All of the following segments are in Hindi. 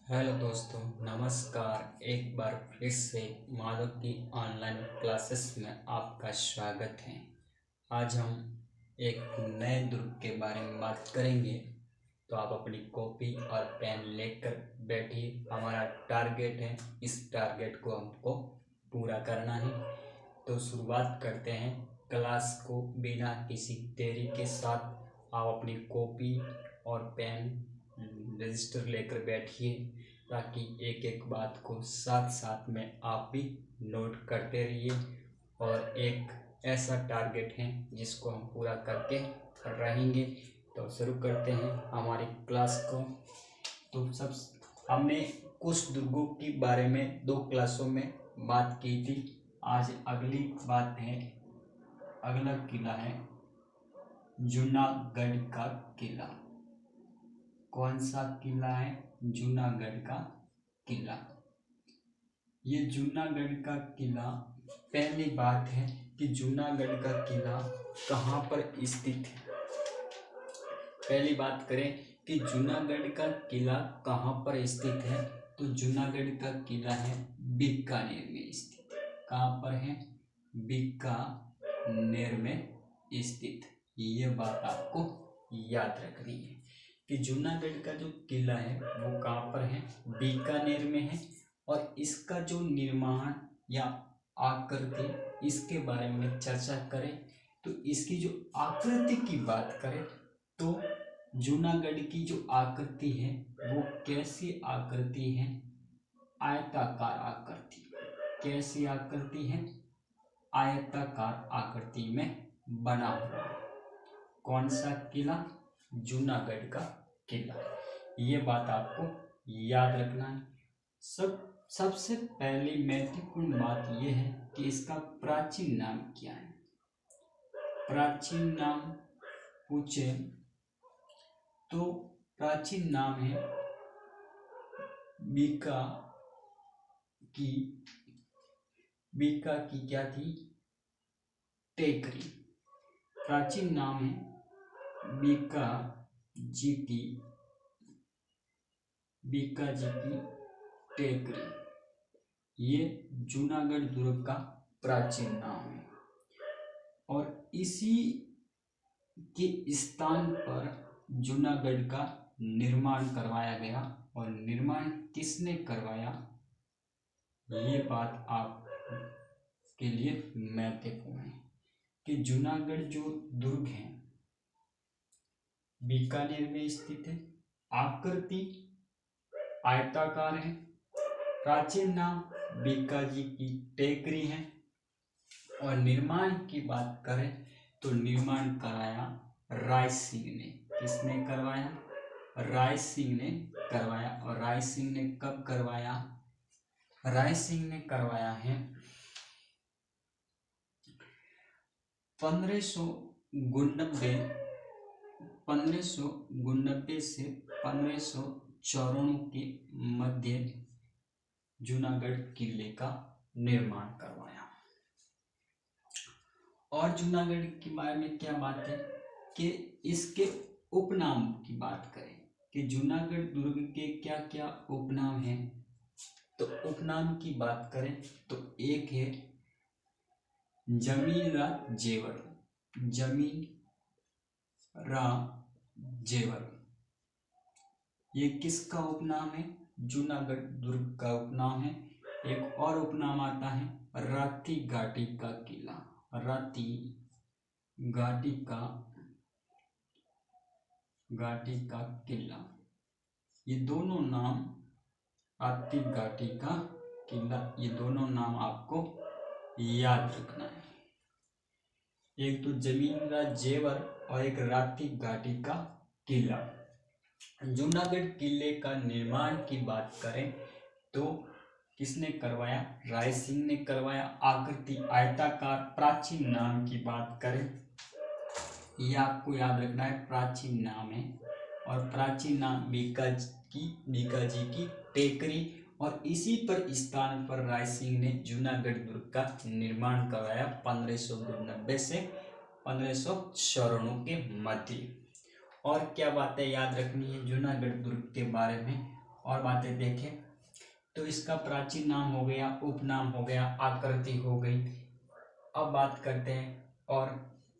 हेलो दोस्तों, नमस्कार। एक बार फिर से माधव की ऑनलाइन क्लासेस में आपका स्वागत है। आज हम एक नए दुर्ग के बारे में बात करेंगे, तो आप अपनी कॉपी और पेन लेकर बैठिए। हमारा टारगेट है, इस टारगेट को हमको पूरा करना है। तो शुरुआत करते हैं क्लास को बिना किसी देरी के साथ। आप अपनी कॉपी और पेन रजिस्टर लेकर बैठिए, ताकि एक एक बात को साथ साथ में आप भी नोट करते रहिए। और एक ऐसा टारगेट है जिसको हम पूरा करके रहेंगे। तो शुरू करते हैं हमारी क्लास को। तो सब हमने कुछ दुर्गों के बारे में 2 क्लासों में बात की थी। आज अगली बात है, अगला किला है जूनागढ़ का किला। कौन सा किला है? जूनागढ़ का किला। ये जूनागढ़ का किला, पहली बात है कि जूनागढ़ का किला कहाँ पर स्थित है। पहली बात करें कि जूनागढ़ का किला कहाँ पर स्थित है, तो जूनागढ़ का किला है बीकानेर में स्थित। कहाँ पर है? बीकानेर में स्थित। ये बात आपको याद रखनी है कि जूनागढ़ का जो किला है वो कहाँ पर है? बीकानेर में है। और इसका जो निर्माण या आकृति, इसके बारे में चर्चा करें तो इसकी जो आकृति की बात करें तो जूनागढ़ की जो आकृति है वो कैसी आकृति है? आयताकार आकृति। कैसी आकृति है? आयताकार आकृति में बना हुआ है। कौन सा किला? जूनागढ़ का किला। ये बात आपको याद रखना है। सबसे पहली महत्वपूर्ण बात यह है कि इसका प्राचीन नाम क्या है। प्राचीन नाम पूछे तो प्राचीन नाम है बीका की क्या थी? टेकरी। प्राचीन नाम है बीका जी की टेकरी। ये जूनागढ़ दुर्ग का प्राचीन नाम है। और इसी के स्थान पर जूनागढ़ का निर्माण करवाया गया। और निर्माण किसने करवाया, ये बात आप के लिए महत्वपूर्ण है कि जूनागढ़ जो दुर्ग है बीकानेर में स्थित है। आकृति आयताकार है। प्राचीन नाम बीकाजी की टेकरी है। और निर्माण की बात करें तो निर्माण कराया राय सिंह ने। किसने करवाया? राय सिंह ने करवाया। और राय सिंह ने कब करवाया? राय सिंह ने करवाया है 1599 से 1594 के मध्य जूनागढ़ किले का निर्माण करवाया। और जूनागढ़ के बारे में क्या बात है कि इसके उपनाम की बात करें कि जूनागढ़ दुर्ग के क्या क्या उपनाम हैं। तो उपनाम की बात करें तो एक है जमीरा जेवर। ये किसका उपनाम है? जूनागढ़ दुर्ग का उपनाम है। एक और उपनाम आता है राती घाटी का किला। राती घाटी का किला। ये दोनों नाम, राती घाटी का किला, ये दोनों नाम आपको याद रखना है। एक तो जमींद्रा जेवर और एक राती घाटी का किला। जूनागढ़ किले का निर्माण की बात करें तो किसने करवाया? राय सिंह ने करवाया। आकृति आयताकार। प्राचीन नाम की बात करें, ये आपको याद रखना है, प्राचीन नाम है। और प्राचीन नाम बीका जी की टेकरी। और इसी पर स्थान पर राय सिंह ने जूनागढ़ दुर्ग का निर्माण करवाया 1599 से 1594 के मध्य। और क्या बातें याद रखनी है जूनागढ़ दुर्ग के बारे में? और बातें देखें। तो इसका प्राचीन नाम हो गया, उपनाम हो गया, आकृति हो गई। अब बात करते हैं और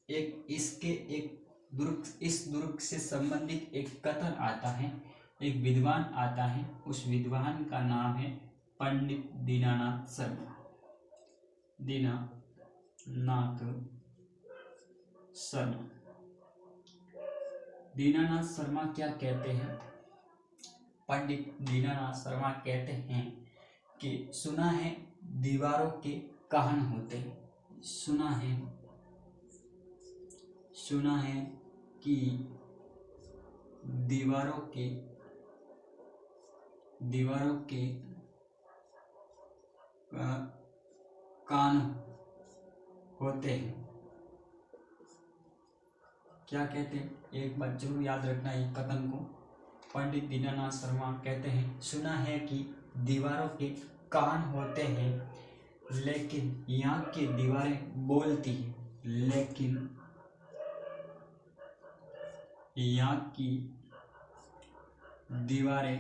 एक दुर्ग, इस दुर्ग से संबंधित एक कथन आता है, एक विद्वान आता है। उस विद्वान का नाम है पंडित दीनानाथ शर्मा। दीनानाथ शर्मा। दीनानाथ शर्मा क्या कहते हैं? पंडित दीनानाथ शर्मा कहते हैं कि सुना है दीवारों के कान होते हैं। सुना है कि दीवारों के कान होते हैं। क्या कहते हैं? एक बात जरूर याद रखना है कथन को। पंडित दीनानाथ शर्मा कहते हैं सुना है कि दीवारों के कान होते हैं, लेकिन यहाँ की दीवारें बोलती हैं। लेकिन यहाँ की दीवारें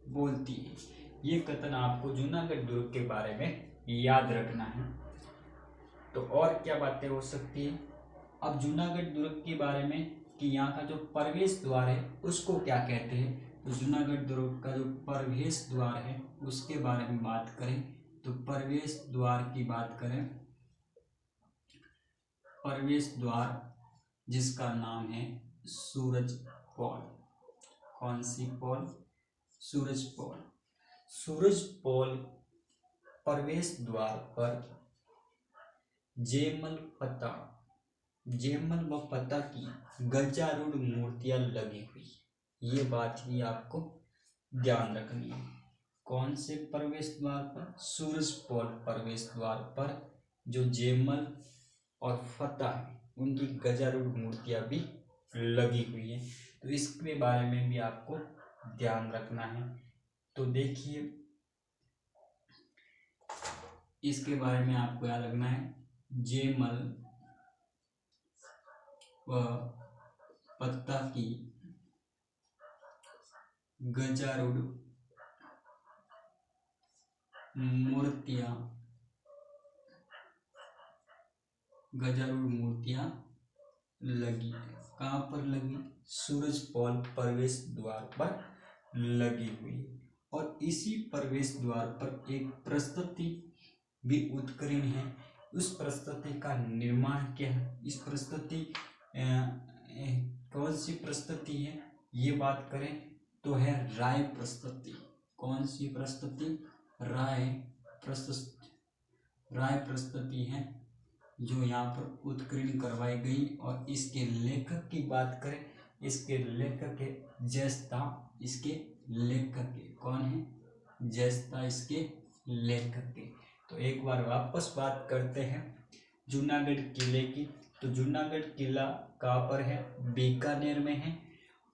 बोलती हैं। ये कथन आपको जूनागढ़ दुर्ग के बारे में याद रखना है। तो और क्या बातें हो सकती है? अब जूनागढ़ दुर्ग के बारे में कि यहाँ का जो प्रवेश द्वार है उसको क्या कहते हैं। तो जूनागढ़ दुर्ग का जो प्रवेश द्वार है उसके बारे में बात करें तो प्रवेश द्वार की बात करें, प्रवेश द्वार जिसका नाम है सूरज पोल। कौन सी पोल? सूरज पोल। सूरज पोल प्रवेश द्वार पर जेमल व पता की गजारूढ़ मूर्तियां लगी हुई। ये बात भी आपको ध्यान रखनी है। कौन से प्रवेश द्वार पर? सूरज पोल प्रवेश द्वार पर जो जेमल और फता है उनकी गजारूढ़ मूर्तियां भी लगी हुई है। तो इसके बारे में भी आपको ध्यान रखना है। तो देखिए इसके बारे में आपको याद रखना है, जेमल व पत्ता की गजारूढ़ मूर्तियां लगी। कहाँ पर लगी? सूरज पोल प्रवेश द्वार पर लगी हुई। और इसी प्रवेश द्वार पर एक प्रस्तुति भी उत्कीर्ण है। उस प्रस्तुति का निर्माण क्या है? इस प्रस्तुति कौन सी प्रस्तुति है? ये बात करें तो है राय प्रस्तुति। कौन सी प्रस्तुति? राय प्रस्तुति है जो यहाँ पर उत्कीर्ण करवाई गई। और इसके लेखक की बात करें, इसके लेखक है जैस्ता। इसके लेखक के कौन है? जैस्ता इसके लेखक के। तो एक बार वापस बात करते हैं जूनागढ़ किले की। तो जूनागढ़ किला कहाँ पर है? बीकानेर में है।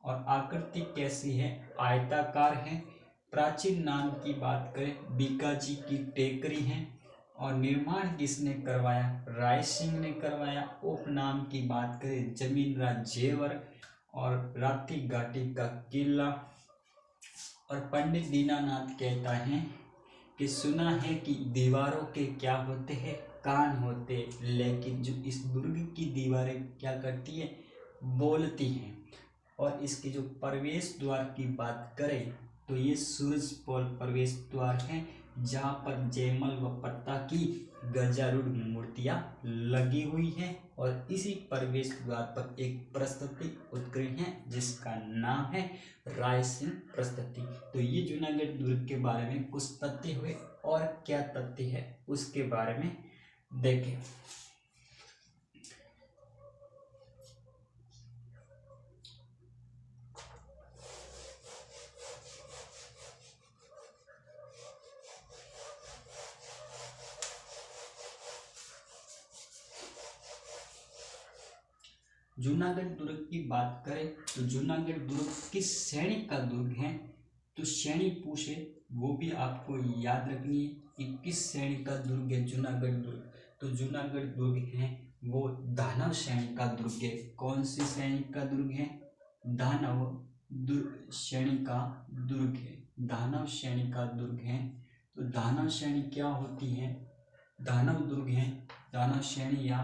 और आकृति कैसी है? आयताकार है। प्राचीन नाम की बात करें बीकाजी की टेकरी है। और निर्माण किसने करवाया? राय सिंह ने करवाया। उपनाम की बात करें जमींदार जेवर और राती घाटी का किला। और पंडित दीनानाथ कहता है कि सुना है कि दीवारों के क्या होते हैं? कान होते, लेकिन जो इस दुर्ग की दीवारें क्या करती है? बोलती हैं। और इसके जो प्रवेश द्वार की बात करें तो ये सूरज पोल प्रवेश द्वार है जहाँ पर जयमल व पत्ता की गजारूढ़ मूर्तियां लगी हुई हैं। और इसी प्रवेश द्वार पर एक प्रस्तुति उत्कीर्ण है जिसका नाम है राय सिंह प्रस्तुति। तो ये जूनागढ़ दुर्ग के बारे में कुछ तथ्य हुए। और क्या तथ्य है उसके बारे में देखें। जूनागढ़ दुर्ग की बात करें तो जूनागढ़ दुर्ग किस श्रेणी का दुर्ग है? तो श्रेणी पूछे वो भी आपको याद रखनी है कि किस श्रेणी का दुर्ग है जूनागढ़ दुर्ग। तो जूनागढ़ दुर्ग है वो दानव श्रेणी का दुर्ग है। कौन सी श्रेणी का दुर्ग है? दानव श्रेणी का दुर्ग है। दानव श्रेणी का दुर्ग है। तो दानव श्रेणी क्या होती है? दानव दुर्ग है, दानव श्रेणी या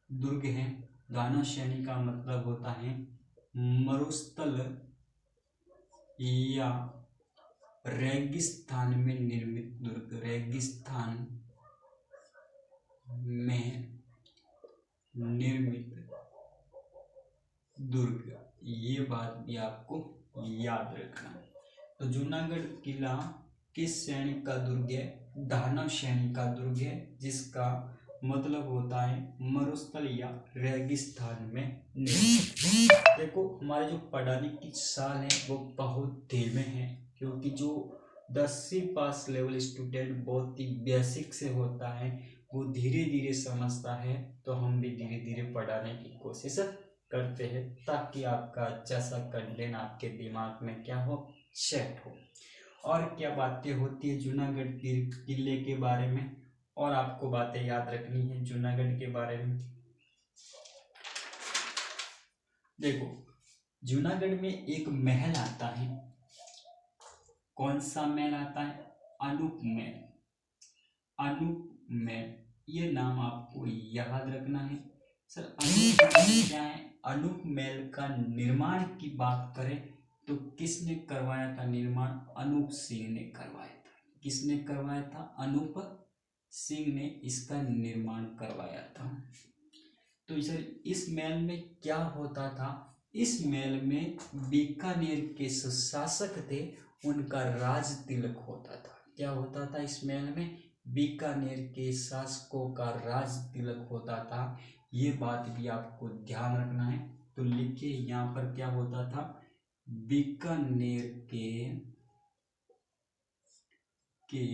दुर्ग है। दानव श्रेणी का मतलब होता है मरुस्थल या रेगिस्तान में निर्मित दुर्ग। रेगिस्तान में निर्मित दुर्ग, ये बात भी आपको याद रखना है। तो जूनागढ़ किला किस श्रेणी का दुर्ग है? दानव श्रेणी का दुर्ग है, जिसका मतलब होता है मरुस्थल या रेगिस्तान में निर्मित। देखो, हमारे जो पढ़ाने की साल है वो बहुत धीमे हैं, क्योंकि जो 10वीं पास लेवल स्टूडेंट बहुत ही बेसिक से होता है, वो धीरे धीरे समझता है। तो हम भी धीरे धीरे पढ़ाने की कोशिश करते हैं, ताकि आपका अच्छा सा कंटेंट आपके दिमाग में क्या हो, सेट हो। और क्या बातें होती है जूनागढ़ किले के बारे में, और आपको बातें याद रखनी है जूनागढ़ के बारे में। देखो, जूनागढ़ में एक महल आता है। कौन सा महल आता है? अनूप महल। अनूप महल, ये नाम आपको याद रखना है। सर, अनूप महल क्या है? अनूप महल का निर्माण की बात करें तो किसने करवाया था निर्माण? अनूप सिंह ने करवाया था। किसने करवाया था? अनूप सिंह ने इसका निर्माण करवाया था। तो सर, इस महल में क्या होता था? इस महल में बीकानेर के जो शासक थे उनका राज तिलक होता था। क्या होता था इस महल में? बीकानेर के शासकों का राज तिलक होता था। ये बात भी आपको ध्यान रखना है। तो लिखिए यहाँ पर क्या होता था? बीकानेर के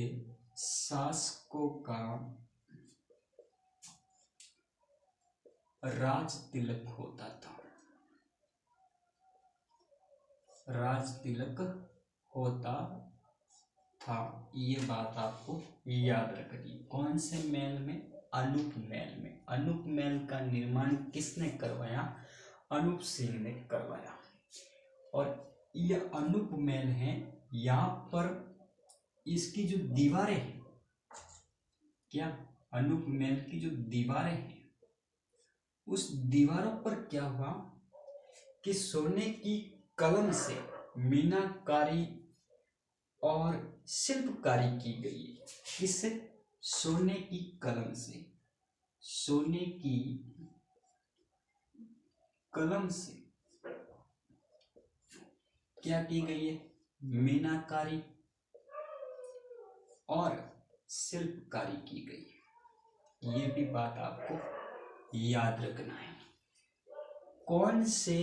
शासकों का राज तिलक होता था। राज तिलक होता था, ये बात आपको याद रखनी। कौन से महल में? अनूप महल में। अनूप महल का निर्माण किसने करवाया? अनूप सिंह ने करवाया। और यह अनूप महल है, यहाँ पर इसकी जो दीवारें हैं, क्या अनूप महल की जो दीवारें हैं, उस दीवारों पर क्या हुआ कि सोने की कलम से मीनाकारी और शिल्पकारी की गई है। किससे? सोने की कलम से। सोने की कलम से क्या की गई है? मीनाकारी और शिल्पकारी की गई है। ये भी बात आपको याद रखना है। कौन से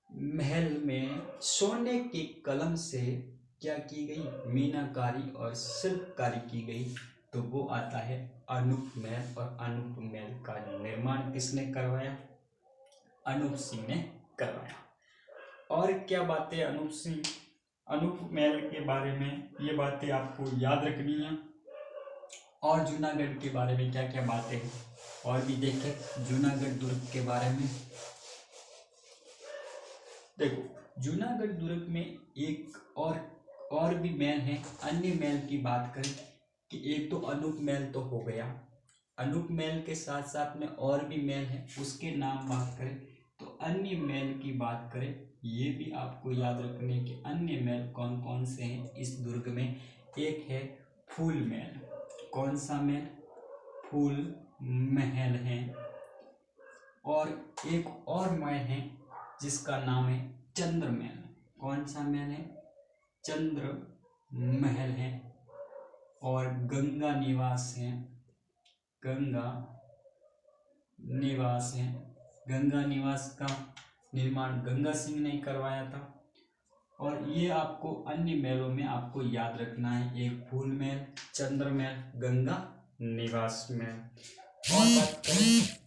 महल में सोने की कलम से क्या की गई? मीनाकारी और शिल्पकारी की गई। तो वो आता है अनूप महल। और अनूप महल का निर्माण किसने करवाया? अनूप सिंह ने करवाया। और क्या बातें अनूप महल के बारे में, ये बातें आपको याद रखनी है। और जूनागढ़ के बारे में क्या क्या बातें हैं, और भी देखें जूनागढ़ दुर्ग के बारे में। देखो, जूनागढ़ दुर्ग में एक और भी महल है। अन्य महल की बात करें कि एक तो अनूप महल तो हो गया, अनूप महल के साथ साथ में और भी महल है, उसके नाम बात करें तो अन्य महल की बात करें, ये भी आपको याद रखने के अन्य महल कौन कौन से हैं इस दुर्ग में। एक है फूल महल। कौन सा महल? फूल महल है। और एक और महल है जिसका नाम है चंद्र महल। कौन सा महल है? चंद्र महल है। और गंगा निवास है। गंगा निवास है। गंगा निवास का निर्माण गंगा सिंह ने करवाया था। और ये आपको अन्य महलों में आपको याद रखना है, एक फूल महल, चंद्र महल, गंगा निवास महल। और बात करें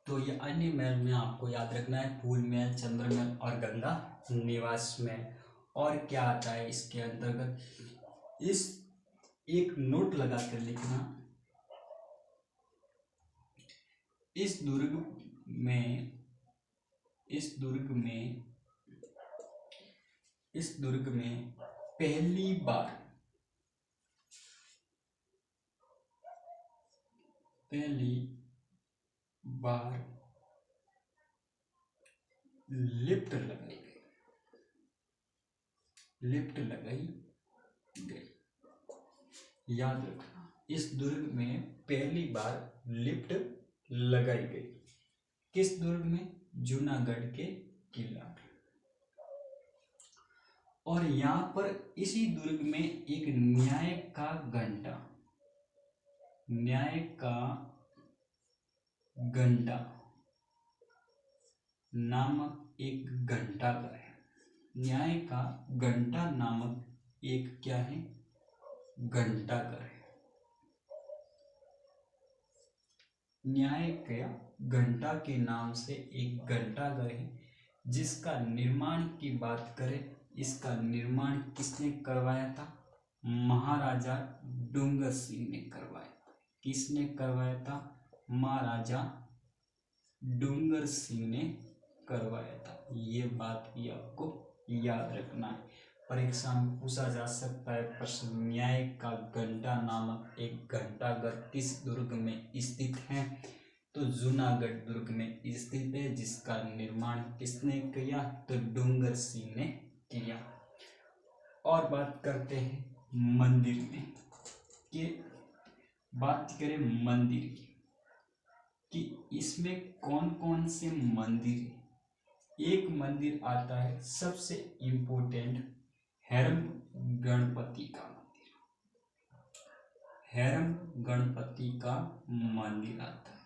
तो ये अन्य महल में आपको याद रखना है फूल महल, चंद्र महल और गंगा निवास महल। और क्या आता है इसके अंतर्गत, इस एक नोट लगा कर लिखना, इस दुर्ग में इस दुर्ग में इस दुर्ग में पहली बार लिफ्ट लगाई गई। याद रखना, इस दुर्ग में पहली बार लिफ्ट लगाई गई। किस दुर्ग में? जूनागढ़ के किला। और यहाँ पर इसी दुर्ग में एक न्याय का घंटा नामक एक घंटाघर है। न्याय का घंटा नामक एक क्या है? घंटाघर है। न्याय का घंटा के नाम से एक घंटाघर है, जिसका निर्माण की बात करें, इसका निर्माण किसने करवाया था? महाराजा डूंगर सिंह ने करवाया। किसने करवाया था? महाराजा डूंगर सिंह ने करवाया था। ये बात भी आपको याद रखना है, परीक्षा में पूछा जा सकता है प्रश्न। न्याय का घंटा नामक एक घंटाघर किस दुर्ग में स्थित है? तो जूनागढ़ दुर्ग में स्थित है, जिसका निर्माण किसने किया? तो डूंगर सिंह ने किया। और बात करते हैं मंदिर में, कि बात करें मंदिर की कि इसमें कौन कौन से मंदिर है। एक मंदिर आता है सबसे इम्पोर्टेंट, हैरम गणपति का मंदिर। हैरम गणपति का मंदिर आता है।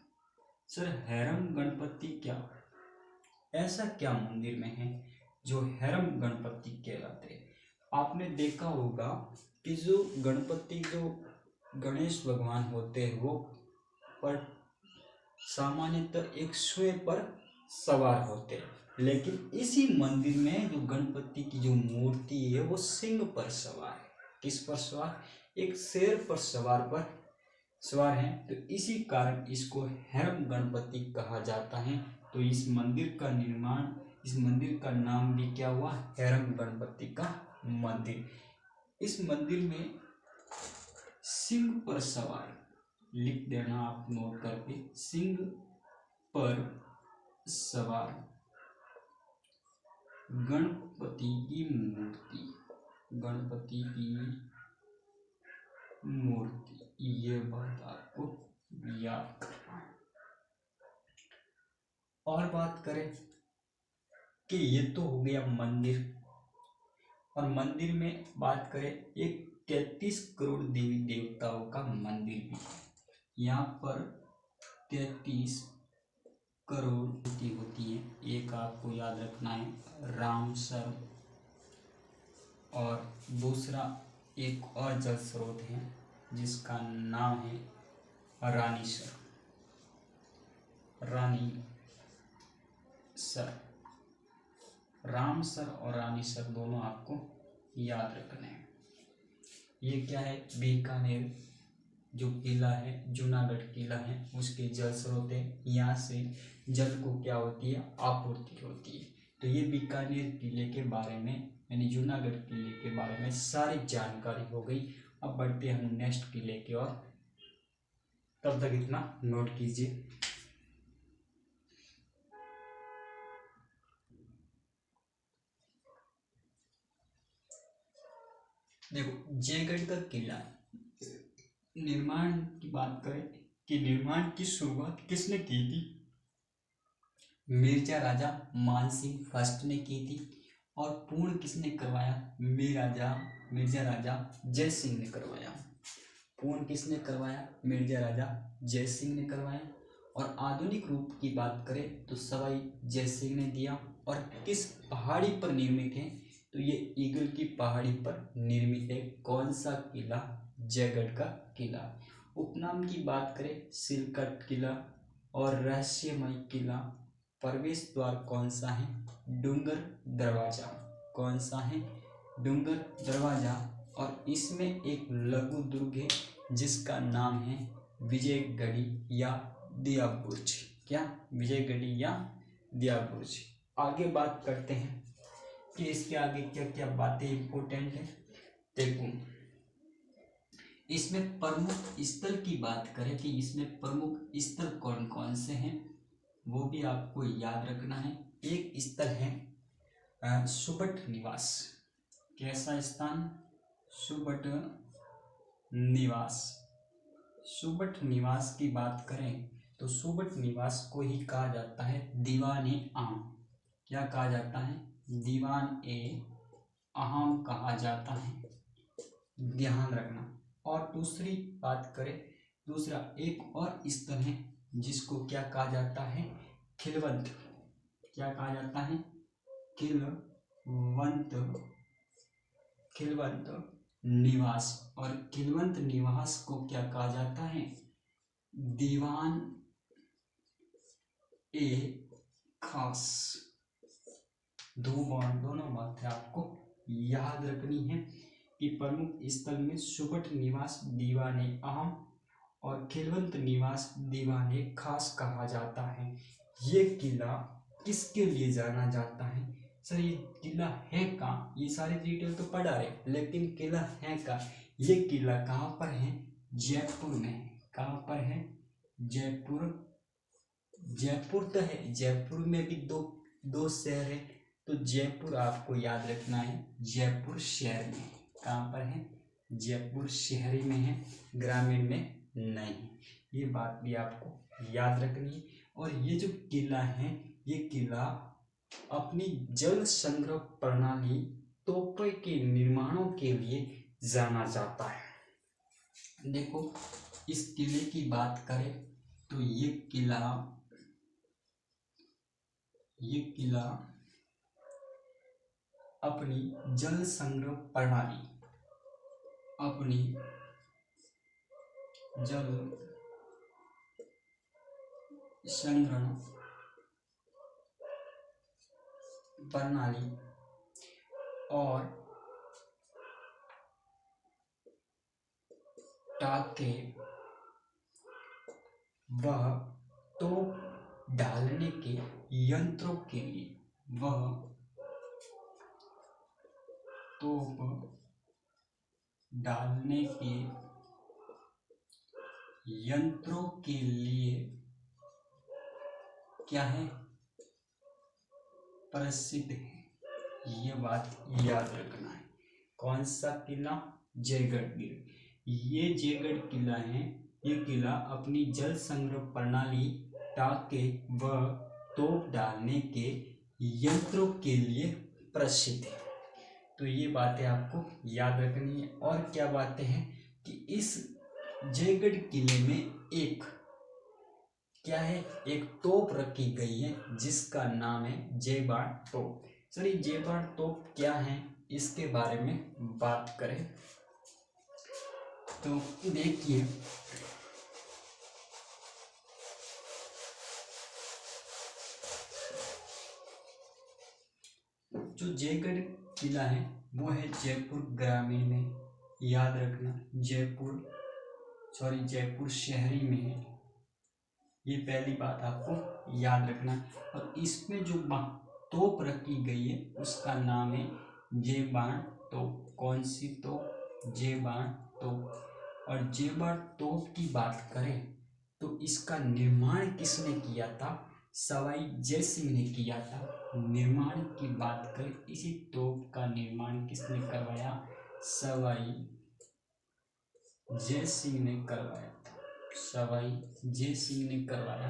सर हैरम गणपति क्या, ऐसा क्या मंदिर में है जो हैरम गणपति कहलाते हैं? आपने देखा होगा कि जो गणपति, जो गणेश भगवान होते हैं, वो पर सामान्यतः एक स्वयं पर सवार होते हैं, लेकिन इसी मंदिर में जो गणपति की जो मूर्ति है वो सिंह पर सवार है। किस पर सवार? एक शेर पर सवार है। तो इसी कारण इसको हैरम गणपति कहा जाता है। तो इस मंदिर का निर्माण, इस मंदिर का नाम भी क्या हुआ? हैरम गणपति का मंदिर। इस मंदिर में सिंह पर सवार, लिख देना आप नोट करके, सिंह पर सवार गणपति की मूर्ति, ये बात आपको याद करना है। और बात करें कि ये तो हो गया मंदिर, और मंदिर में बात करें, एक 33 करोड़ देवी देवताओं का मंदिर भी है। यहाँ पर 33 करोड़ मूर्ति होती है। एक आपको याद रखना है रामसर, और दूसरा एक और जल स्रोत है जिसका नाम है रानीसर। रामसर और रानीसर दोनों आपको याद रखने हैं। ये क्या है? बीकानेर जो किला है, जूनागढ़ किला है, उसके जल स्रोत है। यहाँ से जल को क्या होती है? आपूर्ति होती है। तो ये बीकानेर किले के बारे में, यानी जूनागढ़ किले के बारे में सारी जानकारी हो गई। अब बढ़ते हम नेक्स्ट किले की ओर, तब तक इतना नोट कीजिए। देखो, जयगढ़ का किला निर्माण की बात करें कि निर्माण की शुरुआत किसने की थी? मिर्जा राजा मानसिंह फर्स्ट ने की थी। और पूर्ण किसने करवाया? मिर्जा राजा जय सिंह ने करवाया। पूर्ण किसने करवाया? मिर्जा राजा जय सिंह ने करवाया। और आधुनिक रूप की बात करें तो सवाई जय सिंह ने दिया। और किस पहाड़ी पर निर्मित है? तो ये ईगल की पहाड़ी पर निर्मित है। कौन सा किला? जयगढ़ का किला। उपनाम की बात करें सिलकट किला, और रहस्यमय किला प्रवेश द्वार कौन सा है? डूंगर दरवाजा। कौन सा है? डूंगर दरवाजा। और इसमें एक लघु दुर्ग है जिसका नाम है विजयगढ़ी या दिया बुर्ज। क्या? विजयगढ़ी या दिया बुर्ज। आगे बात करते हैं कि इसके आगे क्या क्या बातें इंपॉर्टेंट है। देखो, इसमें प्रमुख स्थल की बात करें कि इसमें प्रमुख स्थल कौन कौन से हैं, वो भी आपको याद रखना है। एक स्थल है सुबट निवास। कैसा स्थान? सुबट निवास। सुबट निवास की बात करें तो सुबट निवास को ही कहा जाता है दीवान ए आम। क्या कहा जाता है? दीवान ए आम कहा जाता है, ध्यान रखना। और दूसरी बात करें, दूसरा एक और स्थल है जिसको क्या कहा जाता है? खिलवंत। क्या कहा जाता है? खिलवंत। खिलवंत निवास। और खिलवंत निवास को क्या कहा जाता है? दीवान ए खास। दोनों बातें आपको याद रखनी है कि प्रमुख स्थल में सुबट निवास दीवान ए आम और खिलवंत निवास दीवान ए खास कहा जाता है। ये किला किसके लिए जाना जाता है? सर ये किला है कहाँ? ये सारी डिटेल तो पढ़ा है, लेकिन किला है कहाँ? ये किला कहाँ पर है? जयपुर में है। कहाँ पर है? जयपुर। जयपुर तो है, जयपुर में भी दो शहर है, तो जयपुर आपको याद रखना है जयपुर शहर में। कहाँ पर है? जयपुर शहरी में है, ग्रामीण में नहीं। ये बात भी आपको याद रखनी है। और ये जो किला है, ये किला अपनी जल संग्रह प्रणाली तोपे के निर्माणों के लिए जाना जाता है। देखो, इस किले की बात करें तो ये किला अपनी जल संग्रह प्रणाली, अपनी जल संग्रह प्रणाली और टाके व तोप डालने के यंत्रों के लिए, वह तोप डालने के यंत्रों के लिए क्या है? प्रसिद्ध है। ये बात याद रखना है। कौन सा किला? जयगढ़ किला। ये जयगढ़ किला है, ये किला अपनी जल संग्रह प्रणाली, टाके व तोप डालने के यंत्रों के लिए प्रसिद्ध है। तो ये बातें आपको याद रखनी है। और क्या बातें हैं कि इस जयगढ़ किले में एक क्या है? एक तोप रखी गई है जिसका नाम है जयबाण तोप। सर ये जयबाण तोप क्या है, इसके बारे में बात करें तो देखिए, जो जयगढ़ किला है वो है जयपुर ग्रामीण में। याद रखना, जयपुर शहरी में है। ये पहली बात आपको याद रखना। और इसमें जो तोप रखी गई है उसका नाम है जयबाण तोप। कौन सी तोप? जयबाण तोप। और जयबाण तोप की बात करें तो इसका निर्माण किसने किया था? सवाई जय सिंह ने किया था। निर्माण की बात करें, इसी तोप का निर्माण किसने करवाया? सवाई जय सिंह ने करवाया था। सवाई जय सिंह ने करवाया।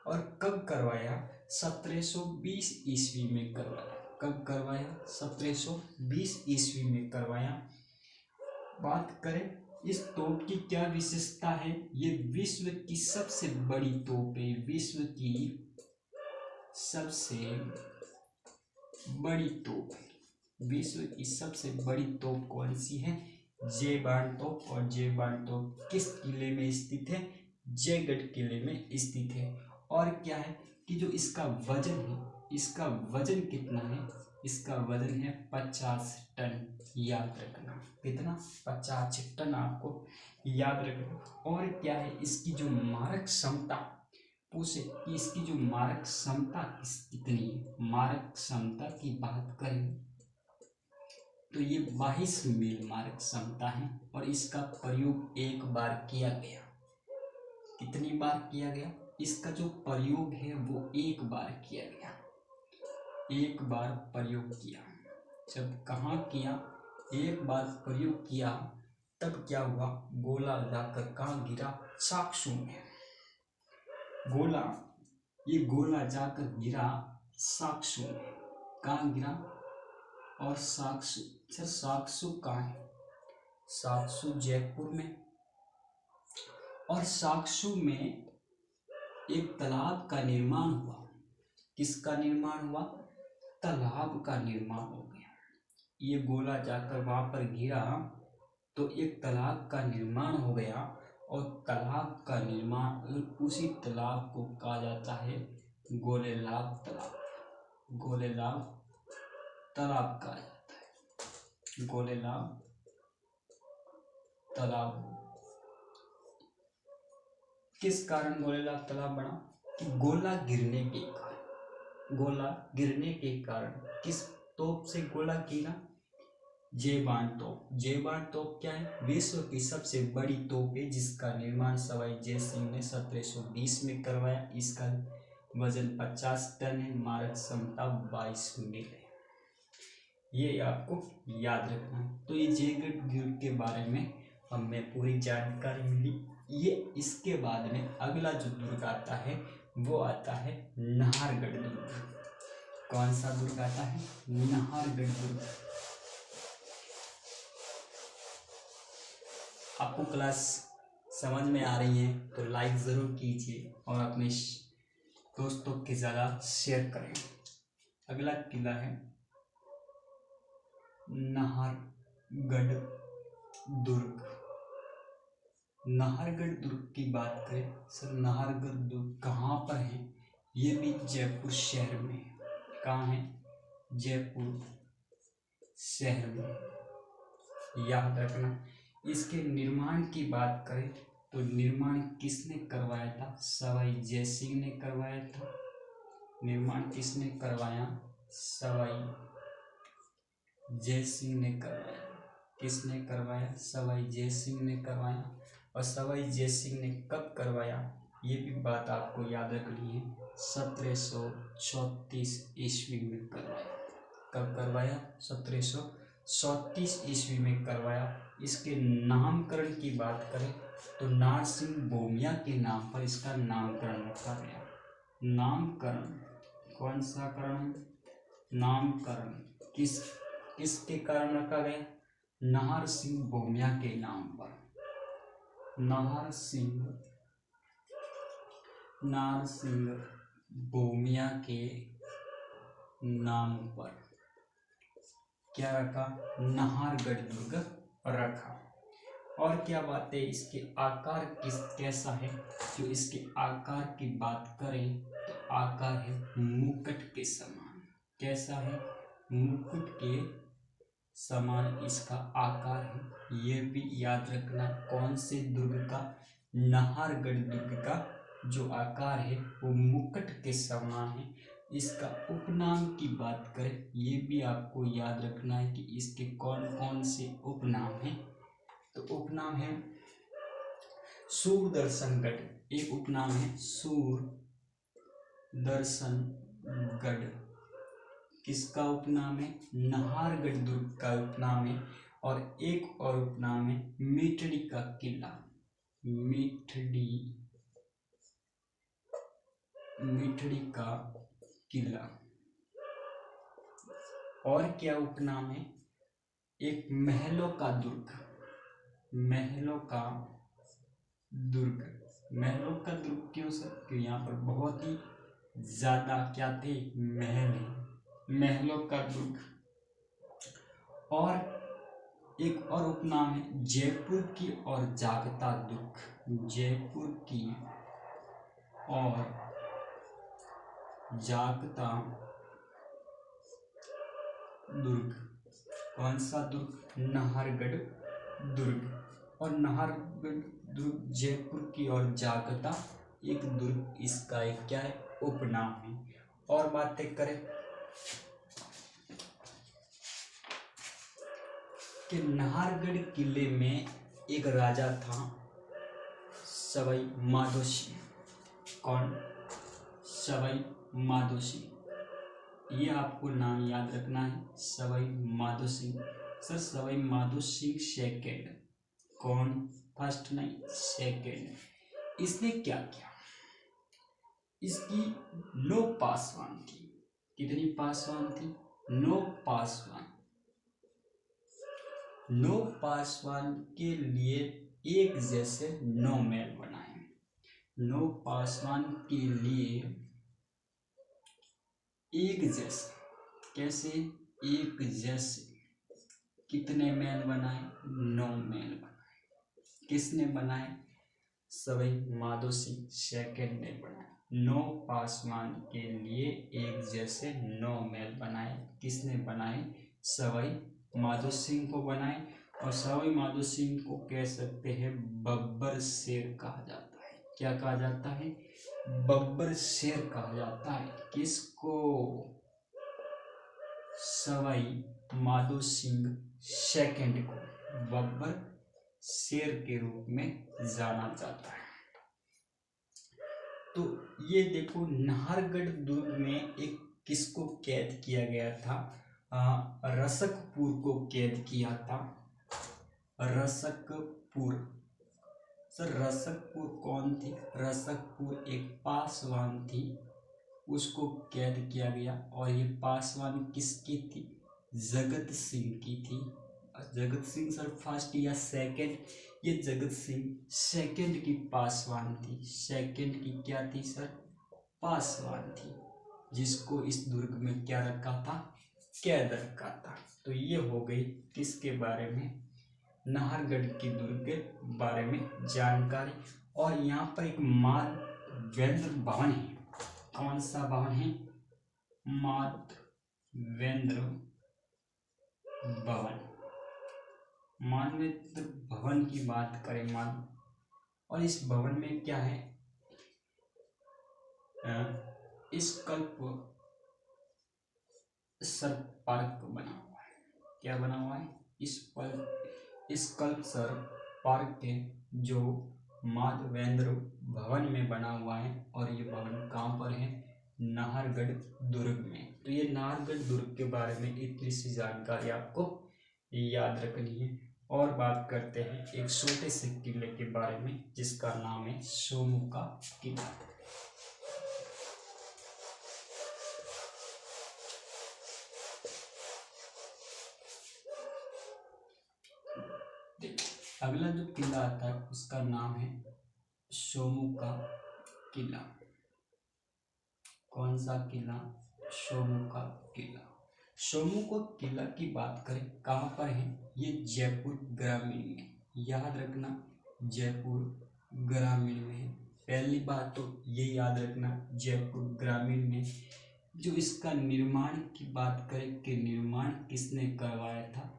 और कब करवाया? 1720 ईस्वी में करवाया। कब करवाया? 1720 ईस्वी में करवाया। बात करें इस तोप की क्या विशेषता है? ये विश्व की सबसे बड़ी तोप है। विश्व की सबसे बड़ी तोप। विश्व की सबसे बड़ी तोप कौन सी है? जयबाण तोप। और जयबाण तोप किस किले में स्थित है? जयगढ़ किले में स्थित है। और क्या है कि जो इसका वजन है, इसका वजन कितना है, इसका वजन है 50 टन। याद रखना कितना, 50 टन आपको याद रखना। और क्या है, इसकी जो मारक क्षमता पूछे कि इसकी जो मारक क्षमता कितनी है। मारक क्षमता की बात करें तो ये 22 मील मारक क्षमता है और इसका प्रयोग एक बार किया गया। कितनी बार किया गया, इसका जो प्रयोग है वो एक बार किया गया, एक बार प्रयोग किया। जब कहाँ किया, एक बार प्रयोग किया, तब क्या हुआ, गोला जाकर कहाँ गिरा, चाक्षु में। ये गोला जाकर गिरा साक्षु में। कहाँ गिरा, और साक्षु कहाँ है, साक्षु जयपुर में। और साक्षु में एक तालाब का निर्माण हुआ। किसका निर्माण हुआ, तालाब का निर्माण हो गया। ये गोला जाकर वहां पर गिरा तो एक तालाब का निर्माण हो गया और तालाब का निर्माण, उसी तालाब को कहा जाता है गोलेलाब तालाब। गोलेलाब तालाब कहा जाता है, गोलेलाब तालाब। किस कारण गोलेलाब तालाब बना, कि गोला गिरने के कारण, गोला गिरने के कारण। किस तोप से गोला गिरा, जेबान तोप। जेबान तोप क्या है, विश्व की सबसे बड़ी तोप है जिसका निर्माण सवाई जय सिंह ने 1720 में करवाया। इसका वजन 50 टन है, मारक क्षमता 22 मील है। ये आपको याद रखना है। तो ये जयगढ़ दुर्ग के बारे में हमें पूरी जानकारी मिली। ये इसके बाद में अगला जो दुर्ग आता है वो आता है नाहरगढ़ दुर्ग। कौन सा दुर्ग आता है, नाहरगढ़ दुर्ग। आपको क्लास समझ में आ रही है तो लाइक जरूर कीजिए और अपने दोस्तों के ज़्यादा शेयर करें। अगला किला है नाहरगढ़ दुर्ग। नाहरगढ़ दुर्ग की बात करें सर, नाहरगढ़ दुर्ग कहाँ पर है, ये भी जयपुर शहर में है। कहाँ है, जयपुर शहर में, याद रखना। इसके निर्माण की बात करें तो निर्माण किसने करवाया था, सवाई जय सिंह ने करवाया था। निर्माण किसने करवाया, सवाई जय सिंह ने करवाया। किसने करवाया, सवाई जय सिंह ने करवाया। और सवाई जय सिंह ने कब करवाया, ये भी बात आपको याद रखनी है, 1734 ईस्वी में करवाया। कब करवाया, 1734 ईस्वी में करवाया। इसके नामकरण की बात करें तो नारसिंह भूमिया के नाम पर इसका नामकरण रखा गया। नामकरण, कौन सा करण, नामकरण किसके कारण रखा गया, नारसिंह भूमिया के नाम पर। नारसिंह भूमिया के नाम पर क्या रखा, नाहरगढ़ दुर्ग रखा। और क्या बात है, इसके आकार कैसा है, जो इसके आकार की बात करें तो आकार है मुकुट के समान। कैसा है, मुकुट के समान इसका आकार है। ये भी याद रखना, कौन से दुर्ग का, नाहरगढ़ दुर्ग का जो आकार है वो मुकुट के समान है। इसका उपनाम की बात करें, ये भी आपको याद रखना है कि इसके कौन कौन से उपनाम हैं। तो उपनाम है सूरदर्शनगढ़, एक उपनाम है सूरदर्शनगढ़। किसका उपनाम है, नाहरगढ़ दुर्ग का उपनाम है। और एक और उपनाम है मीठड़ी का किला। मीठड़ी का किला। और क्या उपनाम है, एक महलों का दुर्ग। महलों का दुर्ग। महलों का दुर्ग क्यों सर, क्योंकि यहाँ पर बहुत ही ज्यादा क्या थे, महल है, महलों का दुर्ग। और एक और उपनाम है जयपुर की और जागता दुर्ग। जयपुर की और जागता दुर्ग। कौन सा दुर्ग? नाहरगढ़ दुर्ग। और नाहरगढ़ दुर्ग जयपुर की ओर जागता एक दुर्ग, इसका एक क्या है? उपनाम है। और बातें करें कि नाहरगढ़ किले में एक राजा था, सवाई माधो सिंह। कौन? सवाई माधो सिंह। ये आपको नाम याद रखना है, सवाई माधो सिंह। Sir Sawai Madho Singh second. कौन? फर्स्ट नहीं, सेकेंड। इसने क्या किया? इसकी 9 पासवान थी। कितनी पासवान थी? 9 पासवान। 9 पासवान के लिए एक जैसे 9 महल बनाए। 9 पासवान के लिए एक जैसे, कैसे? एक जैसे कितने महल बनाए? 9 महल बनाए। किसने बनाए? सवाई माधो सिंह सेकेंड ने बनाए। 9 पासवान के लिए एक जैसे 9 महल बनाए। किसने बनाए? सवाई माधो सिंह को बनाए। और सवाई माधो सिंह को कह सकते हैं बब्बर शेर कहा जाता है। क्या कहा जाता है? बब्बर शेर कहा जाता है। किसको? सवाई माधो सिंह सेकेंड को बब्बर शेर के रूप में जाना जाता है। तो ये देखो, नाहरगढ़ दुर्ग में एक किसको कैद किया गया था? रसकपुर को कैद किया था। रसकपुर। सर रसकपुर कौन थी? रसकपुर एक पासवान थी, उसको कैद किया गया। और ये पासवान किसकी थी? जगत सिंह की थी। जगत सिंह सर फर्स्ट या सेकंड? ये जगत सिंह सेकंड की पासवान थी। सेकंड की क्या थी सर? पासवान थी, जिसको इस दुर्ग में क्या रखा था? कैद रखा था। तो ये हो गई किसके बारे में? नाहरगढ़ की दुर्ग के बारे में जानकारी। और यहाँ पर एक माधवेंद्र भवन है। कौन सा भवन है? माधवेंद्र भवन। माधवेंद्र भवन की बात करें और इस भवन में क्या है? स्कल्प सर पार्क बना हुआ है। क्या बना हुआ है? स्कल्पचर पार्क के जो माधवेंद्र भवन में बना हुआ है। और ये भवन कहाँ पर है? नाहरगढ़ दुर्ग में। तो ये नाहरगढ़ दुर्ग के बारे में इतनी सी जानकारी आपको याद रखनी है। और बात करते हैं एक छोटे से किले के बारे में, जिसका नाम है सोमू का किला। अगला जो किला आता है उसका नाम है सोमू का किला। कौन सा किला? सोमू का किला। सोमू को किला की बात करें कहाँ पर है? ये जयपुर ग्रामीण में। याद रखना, जयपुर ग्रामीण में है। पहली बात तो ये याद रखना, जयपुर ग्रामीण में। जो इसका निर्माण की बात करें कि निर्माण किसने करवाया था?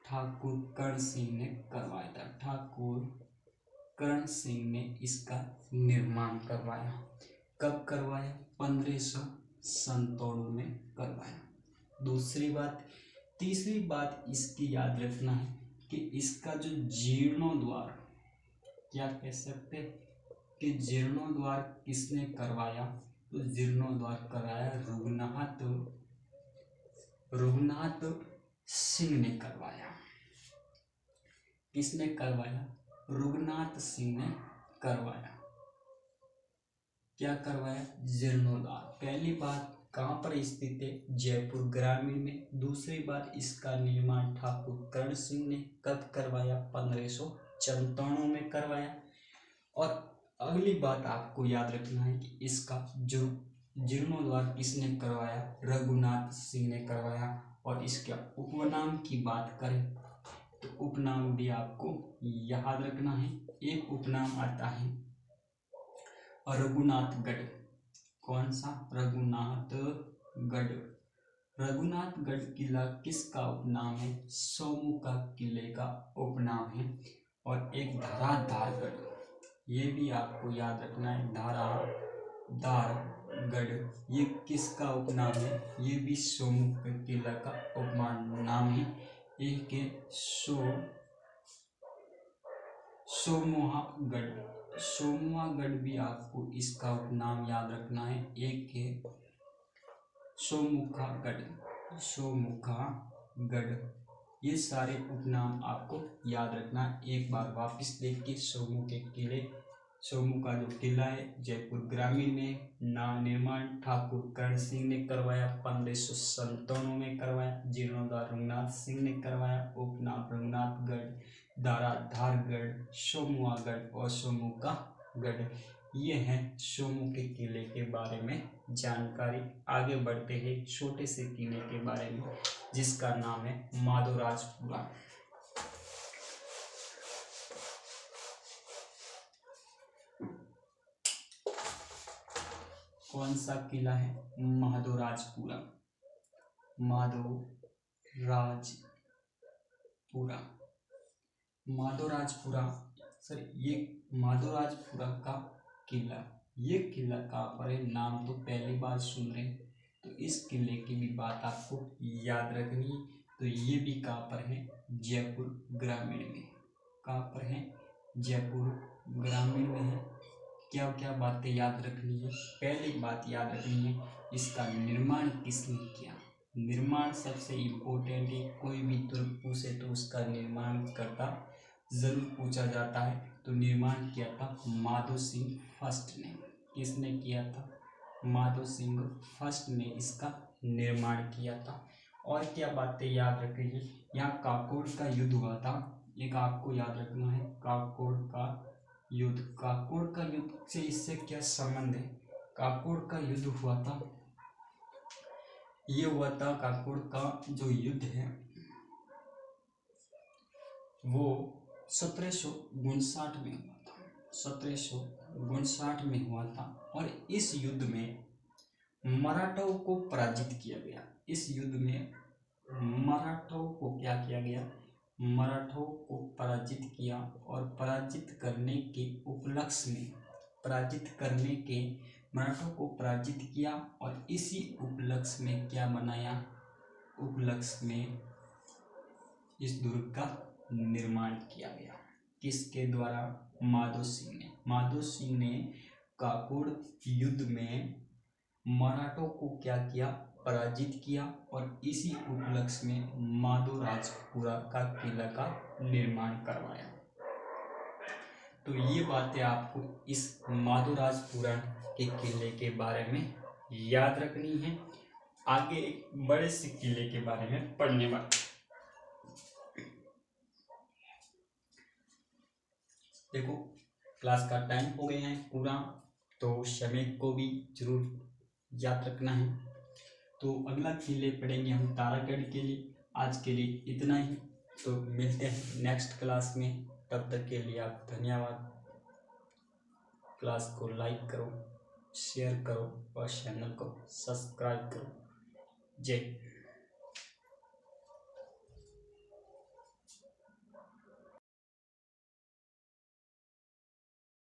ठाकुर कर्ण सिंह ने करवाया था। ठाकुर कर्ण सिंह ने इसका निर्माण करवाया। कब करवाया? 1597 में करवाया। दूसरी बात। तीसरी बात इसकी याद रखना है कि इसका जो जीर्णोद्वार, क्या कह सकते कि जीर्णोद्वार किसने करवाया? तो जीर्णोद्वार कराया रघुनाथ सिंह ने करवाया। किसने करवाया? रघुनाथ सिंह ने करवाया। क्या करवाया? जीर्णोद्वार। पहली बात कहाँ पर स्थित है? जयपुर ग्रामीण में। दूसरी बात, इसका निर्माण ठाकुर कर्ण सिंह ने कब करवाया? 1597 में करवाया। और अगली बात आपको याद रखना है कि इसका जो जीर्णोद्वार किसने करवाया? रघुनाथ सिंह ने करवाया। और इसके उपनाम की बात करें तो उपनाम भी आपको याद रखना है। एक उपनाम आता है रघुनाथगढ़। कौन सा? रघुनाथगढ़। रघुनाथगढ़ किला किसका उपनाम है? सोमू का किले का उपनाम है। और एक धराधारगढ़, ये भी आपको याद रखना है, धराधारगढ़, ये किसका उपनाम है? ये भी सोमू के किला का उपनाम है। एक है सोमुआगढ़। सोमुआगढ़ भी आपको इसका उपनाम याद रखना है। एक है सोमुखागढ़। सोमुखागढ़, ये सारे उपनाम आपको याद रखना है। एक बार वापस देखिए, सोमू का जो किला है जयपुर ग्रामीण में निर्माण ठाकुर कर्ण सिंह ने करवाया, 1597 में करवाया, जीर्णोद्धार रघुनाथ सिंह ने करवाया। उपनाम रघुनाथगढ़, धराधारगढ़, सोमुआगढ़ और सोमू का गढ़, ये है सोमू के किले के बारे में जानकारी। आगे बढ़ते हैं छोटे से किले के बारे में, जिसका नाम है माधोराजपुरा। कौन सा किला है? माधोराजपुरा। माधोराजपुरा, माधोराजपुरा सर, ये माधोराजपुरा का किला, ये किला कहाँ पर है? नाम तो पहली बार सुन रहे हैं, तो इस किले की भी बात आपको याद रखनी है। तो ये भी कहाँ पर है? जयपुर ग्रामीण में। कहाँ पर है? जयपुर ग्रामीण में है। क्या क्या बातें याद रखनी है? पहली बात याद रखनी है, इसका निर्माण किसने किया? निर्माण सबसे इम्पोर्टेंट है। कोई भी तुर्क पूछे तो उसका निर्माण करता जरूर पूछा जाता है। तो निर्माण किया था माधो सिंह फर्स्ट ने। किसने किया था? माधो सिंह फर्स्ट ने इसका निर्माण किया था। और क्या बातें याद रखेंगे? यहाँ काकोड़ का युद्ध हुआ था, एक आपको याद रखना है, काकोड़ का युद्ध। काकोड़ का युद्ध से इससे क्या संबंध है? काकोड़ का युद्ध हुआ था, ये हुआ था, काकोड़ का जो युद्ध है वो 1759 में हुआ था। 1759 में हुआ था। और इस युद्ध में मराठों को पराजित किया गया। इस युद्ध में मराठों को क्या किया गया? मराठों को पराजित किया। और पराजित करने के उपलक्ष्य में, मराठों को पराजित किया और इसी उपलक्ष्य में क्या बनाया? उपलक्ष्य में इस दुर्ग का निर्माण किया गया। किसके द्वारा? माधो सिंह ने। माधो सिंह ने काकोड़ युद्ध में मराठों को क्या किया? पराजित किया और इसी उपलक्ष्य में माधोराजपुरा का किला का निर्माण करवाया। तो ये बातें आपको इस माधोराजपुरा के किले के बारे में याद रखनी है। आगे एक बड़े से किले के बारे में पढ़ने वाले। देखो, क्लास का टाइम हो गया है पूरा, तो समय को भी जरूर याद रखना है। तो अगला किले पढ़ेंगे हम तारागढ़ के लिए। आज के लिए इतना ही, तो मिलते हैं नेक्स्ट क्लास में। तब तक के लिए आप धन्यवाद। क्लास को लाइक करो, शेयर करो और चैनल को सब्सक्राइब करो। जय